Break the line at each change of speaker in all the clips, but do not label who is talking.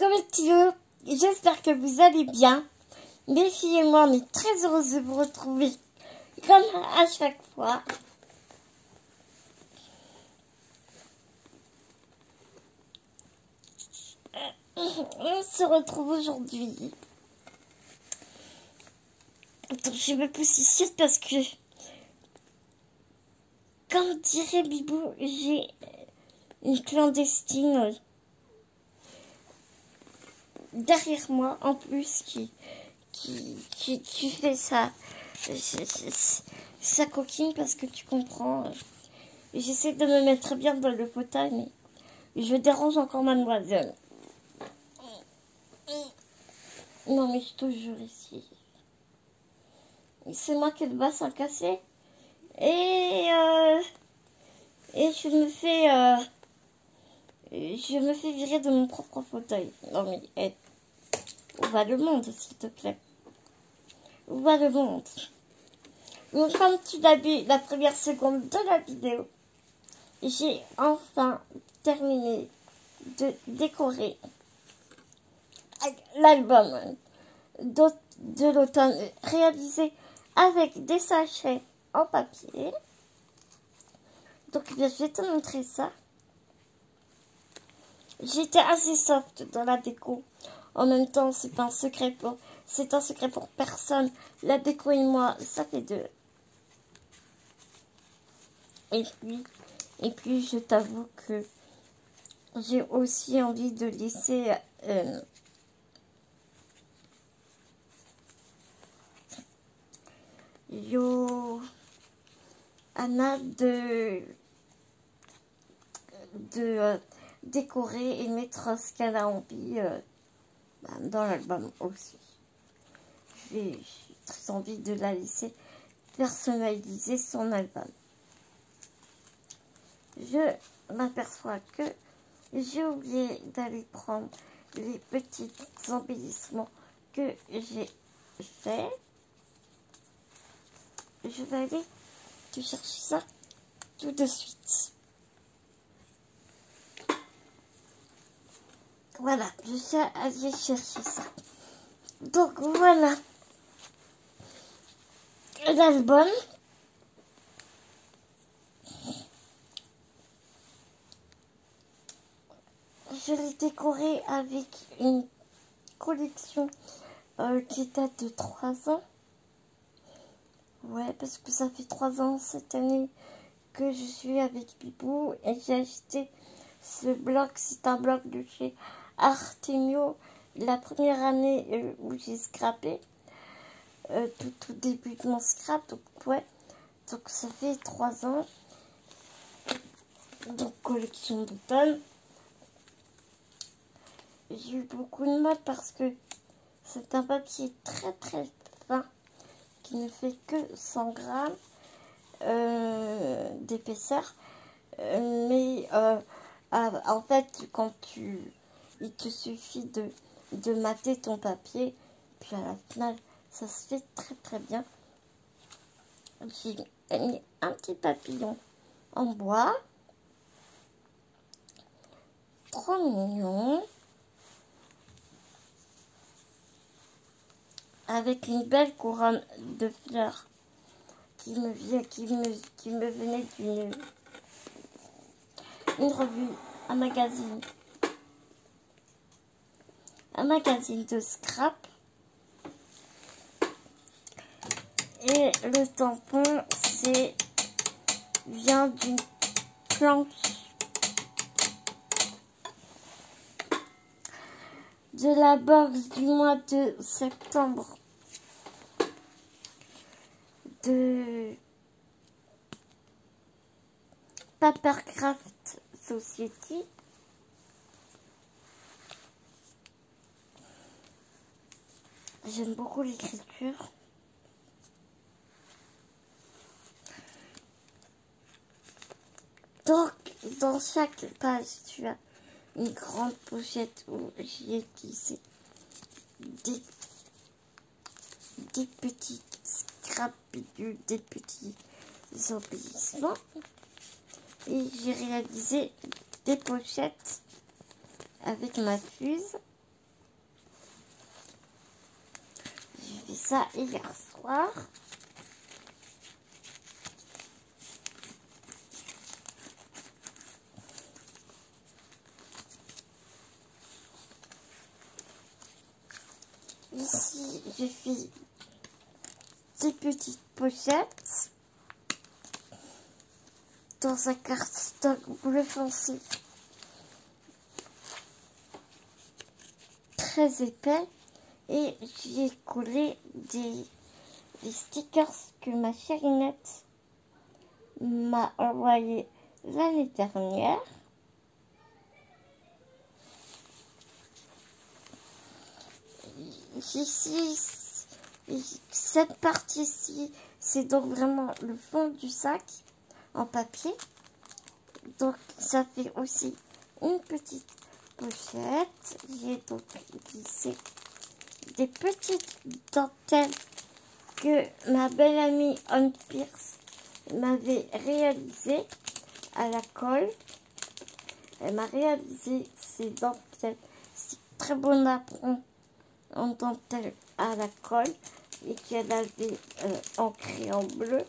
comment tu veux? J'espère que vous allez bien. Mes filles et moi, on est très heureuses de vous retrouver comme à chaque fois. On se retrouve aujourd'hui. Attends, je me pousse ici parce que, comme dirait Bibou, j'ai une clandestine derrière moi en plus qui fait ça. Sa coquine parce que tu comprends. J'essaie de me mettre bien dans le fauteuil, mais je dérange encore mademoiselle. Non mais je te jure ici. C'est moi qui ai le bassin cassé. Et je me fais virer de mon propre fauteuil. Non mais hey, où va le monde s'il te plaît? Où va le monde? Donc comme tu l'as vu la première seconde de la vidéo, j'ai enfin terminé de décorer l'album de l'automne réalisé avec des sachets en papier. Donc eh bien, je vais te montrer ça. J'étais assez soft dans la déco. En même temps, c'est un secret pour personne. La déco et moi, ça fait deux. Et puis je t'avoue que j'ai aussi envie de laisser Anna de décorer et mettre ce qu'elle a envie dans l'album aussi. J'ai très envie de la laisser personnaliser son album. Je m'aperçois que j'ai oublié d'aller prendre les petits embellissements que j'ai fait. Je vais aller te chercher ça tout de suite. Voilà, je suis allée chercher ça. Donc voilà l'album. Je l'ai décoré avec une collection qui date de 3 ans. Ouais, parce que ça fait 3 ans cette année que je suis avec Bibou et j'ai acheté ce bloc. C'est un bloc de chez Artemio. La première année où j'ai scrappé, tout début de mon scrap, donc ouais, donc ça fait 3 ans. Donc collection d'automne. J'ai eu beaucoup de mal parce que c'est un papier très très fin qui ne fait que 100 grammes d'épaisseur. Mais en fait, il te suffit de mater ton papier, puis à la finale, ça se fait très très bien. J'ai mis un petit papillon en bois, trop mignon, avec une belle couronne de fleurs qui me venait d'une revue, un magazine de scrap. Et le tampon vient d'une planche de la box du mois de septembre de Papercraft Society. J'aime beaucoup l'écriture. Donc, dans chaque page, tu as une grande pochette où j'y ai glissé des petits scrapidules, des petits embellissements. Et j'ai réalisé des pochettes avec ma fuse. J'ai fait ça hier soir. Ici, j'ai fait des petites pochettes dans un cardstock bleu foncé très épais et j'y ai collé des stickers que ma chérinette m'a envoyé l'année dernière. Ici, cette partie-ci, c'est donc vraiment le fond du sac en papier. Donc ça fait aussi une petite pochette. J'ai donc glissé des petites dentelles que ma belle amie Anne Pierce m'avait réalisées à la colle. Elle m'a réalisé ces dentelles, c'est très bon apprend en dentelle à la colle et qu'elle avait ancré en bleu.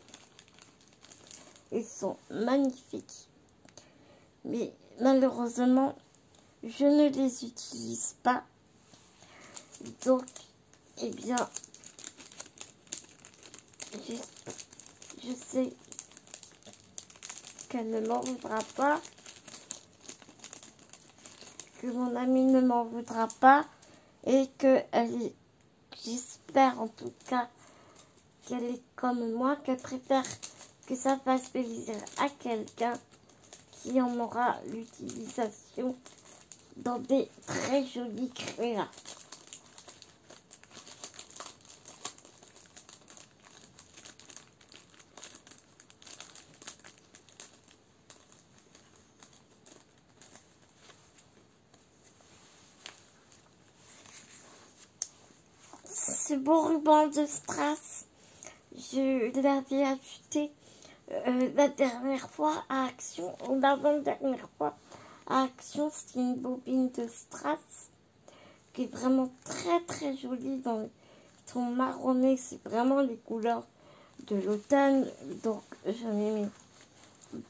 Ils sont magnifiques. Mais malheureusement, je ne les utilise pas. Donc, eh bien, je sais qu'elle ne m'en voudra pas. Que mon amie ne m'en voudra pas. Et que j'espère en tout cas qu'elle est comme moi, qu'elle préfère que ça fasse plaisir à quelqu'un qui en aura l'utilisation dans des très jolis créas. Ce beau ruban de strass, je l'avais acheté la dernière fois à Action, ou l'avant-dernière fois à Action. C'est une bobine de strass qui est vraiment très très jolie dans le ton marronné. C'est vraiment les couleurs de l'automne. Donc j'en ai mis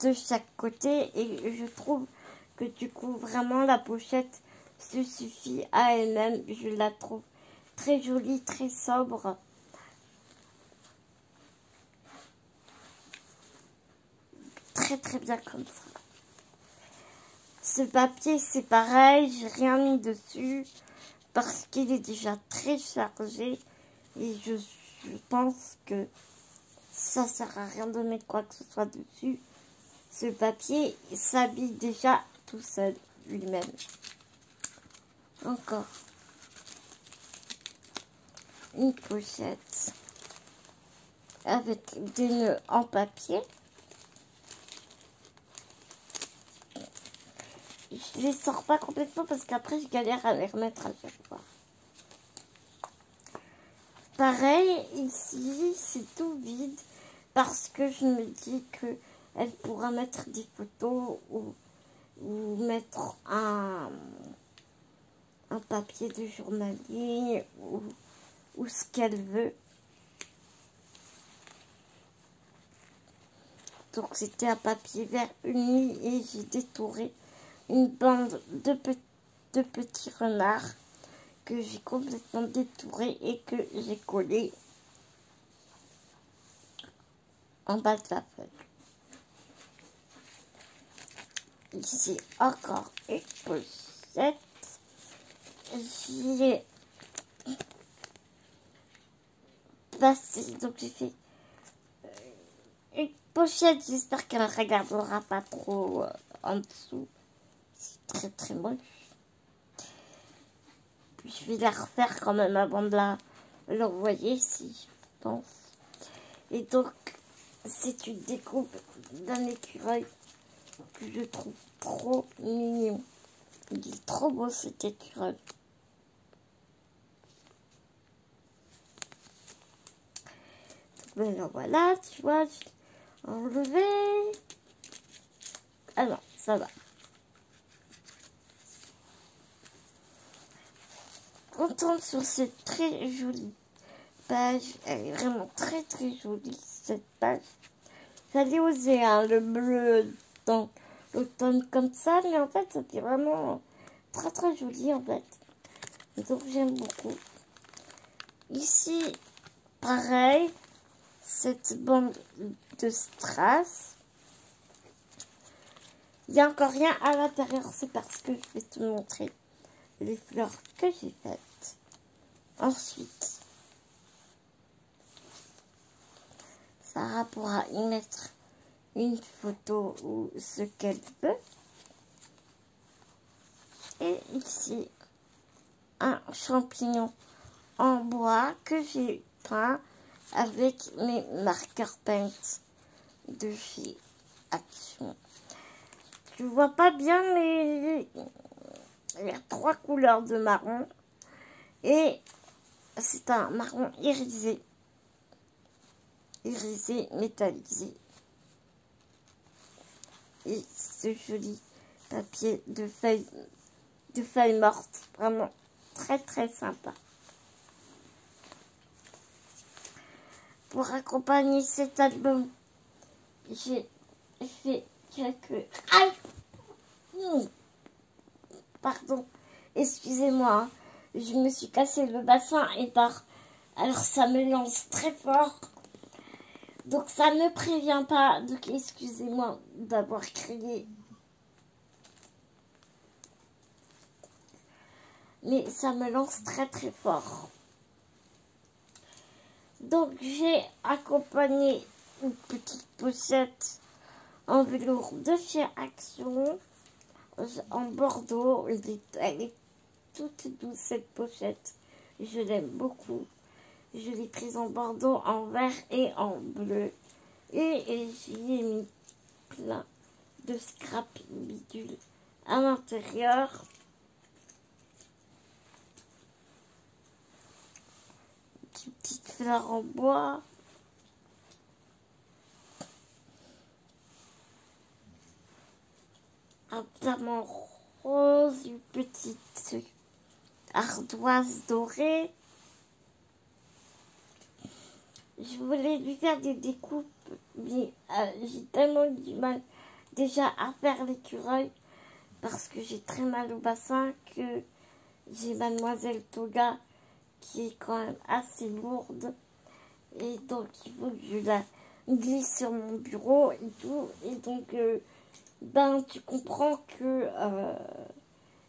de chaque côté et je trouve que du coup vraiment la pochette se suffit à elle-même. Je la trouve très jolie, très sobre. Très très bien comme ça. Ce papier c'est pareil, j'ai rien mis dessus parce qu'il est déjà très chargé et je pense que ça sert à rien de mettre quoi que ce soit dessus. Ce papier s'habille déjà tout seul lui-même. Encore une pochette avec des nœuds en papier. Je les sors pas complètement parce qu'après je galère à les remettre à chaque fois. Pareil, ici c'est tout vide parce que je me dis que elle pourra mettre des photos ou mettre un papier de journalier ou ce qu'elle veut. Donc c'était un papier vert uni et j'ai détouré une bande de petits renards que j'ai complètement détouré et que j'ai collé en bas de la feuille. Ici encore une pochette. J'y ai passé, donc j'ai fait une pochette, j'espère qu'elle ne regardera pas trop en dessous. C'est très très moche. Je vais la refaire quand même avant de l'envoyer, si je pense. Et donc, c'est une découpe d'un écureuil que je trouve trop mignon. Il est trop beau cet écureuil. Donc voilà, tu vois, j'ai enlevé. Ah non, ça va. On tombe sur ce très joli page. Elle est vraiment très très jolie, cette page. J'allais oser hein, le bleu dans l'automne comme ça, mais en fait, c'était vraiment très très joli en fait. Donc j'aime beaucoup. Ici, pareil, cette bande de strass. Il n'y a encore rien à l'intérieur, c'est parce que je vais te montrer les fleurs que j'ai faites. Ensuite, Sarah pourra y mettre une photo ou ce qu'elle veut. Et ici, un champignon en bois que j'ai peint avec mes marqueurs paint de chez Action. Je vois pas bien, mais il y a 3 couleurs de marron. Et c'est un marron irisé. Irisé, métallisé. Et ce joli papier de feuilles mortes. Vraiment très très sympa. Pour accompagner cet album, j'ai fait quelques... Aïe! Pardon, excusez-moi, hein. Je me suis cassé le bassin et par... Alors ça me lance très fort. Donc ça ne prévient pas. Donc excusez-moi d'avoir crié. Mais ça me lance très très fort. Donc j'ai accompagné une petite pochette en velours de chez Action. En Bordeaux. Elle est toute douce cette pochette. Je l'aime beaucoup. Je l'ai prise en Bordeaux, en vert et en bleu. Et j'y ai mis plein de scrap bidule à l'intérieur. Des petites fleurs en bois. Un diamant rose, une petite ardoise dorée. Je voulais lui faire des découpes, mais j'ai tellement du mal déjà à faire l'écureuil parce que j'ai très mal au bassin que j'ai Mademoiselle Toga qui est quand même assez lourde et donc il faut que je la glisse sur mon bureau et tout et donc ben tu comprends que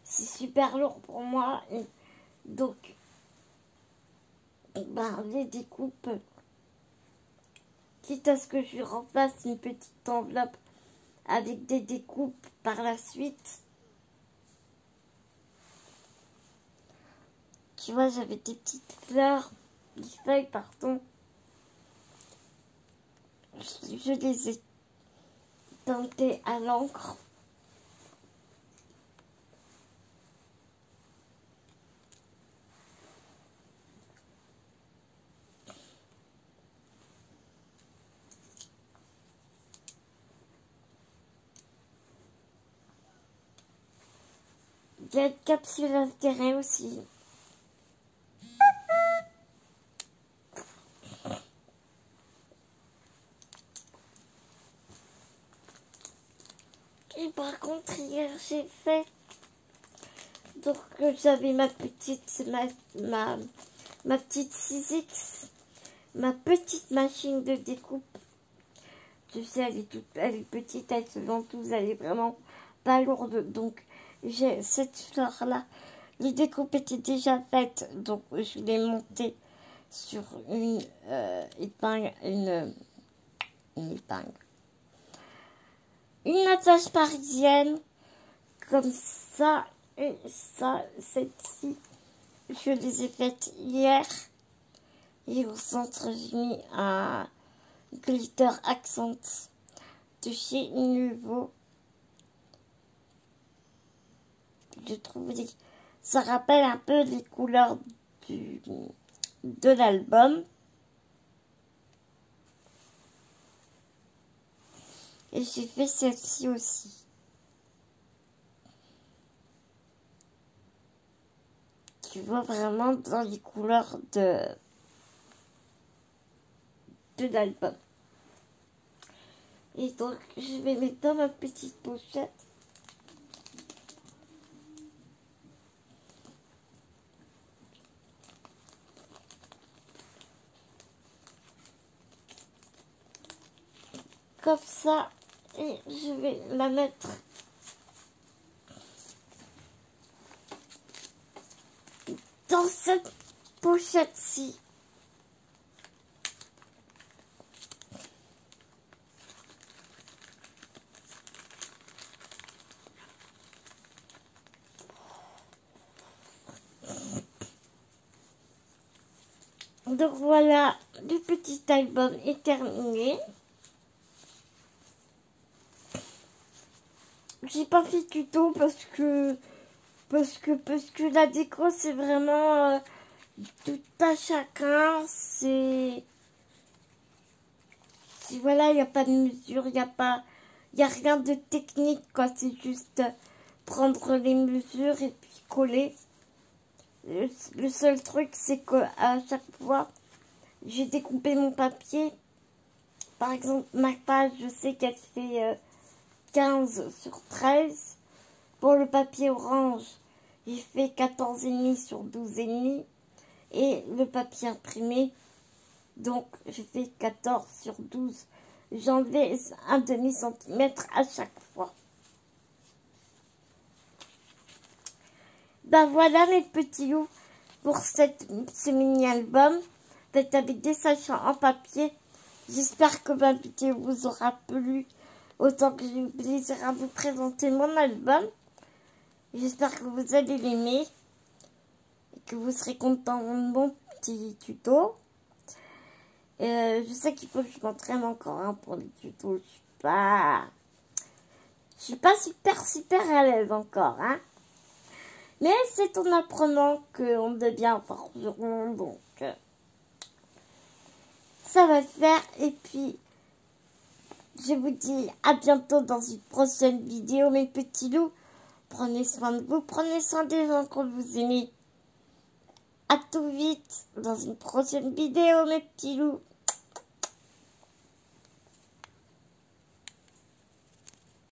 c'est super lourd pour moi et donc ben les découpes, quitte à ce que je refasse une petite enveloppe avec des découpes par la suite. Tu vois, j'avais des petites fleurs, des feuilles, pardon. Je les ai teintées à l'encre. Il y a une capsule inspirée aussi. Et par contre, hier, j'ai fait... Donc, j'avais ma petite 6X, ma petite machine de découpe. Tu sais, elle est petite, elle se ventouse, elle est vraiment pas lourde. Donc, j'ai cette fleur-là. Les découpes étaient déjà faites, donc je l'ai montée sur une épingle, une épingle. Une attache parisienne, comme ça, et ça, celle-ci, je les ai faites hier. Et au centre, j'ai mis un glitter accent de chez Nuvo. Je trouve que ça rappelle un peu les couleurs de l'album. Et j'ai fait celle-ci aussi. Tu vois vraiment dans les couleurs de de l'album. Et donc, je vais mettre dans ma petite pochette. Comme ça, et je vais la mettre dans cette pochette-ci. Donc voilà, le petit album est terminé. J'ai pas fait tuto parce que la déco c'est vraiment tout à chacun. C'est voilà, il n'y a pas de mesure, il y a rien de technique quoi. C'est juste prendre les mesures et puis coller. Le seul truc c'est que à chaque fois j'ai découpé mon papier. Par exemple, ma page, je sais qu'elle fait 15 sur 13. Pour le papier orange, j'ai fait 14,5 sur 12,5. Et le papier imprimé, donc j'ai fait 14 sur 12. J'enlevais un demi-centimètre à chaque fois. Ben voilà mes petits loups pour ce mini-album. Peut-être avec des sachets en papier. J'espère que ma vidéo vous aura plu autant que j'ai eu plaisir à vous présenter mon album. J'espère que vous allez l'aimer et que vous serez content de mon petit tuto. Je sais qu'il faut que je m'entraîne encore pour les tutos. Je suis pas super à l'aise encore. Mais c'est en apprenant qu'on devient forgeron. Donc ça va le faire. Et puis je vous dis à bientôt dans une prochaine vidéo mes petits loups. Prenez soin de vous, prenez soin des gens que vous aimez. À tout vite dans une prochaine vidéo mes petits loups.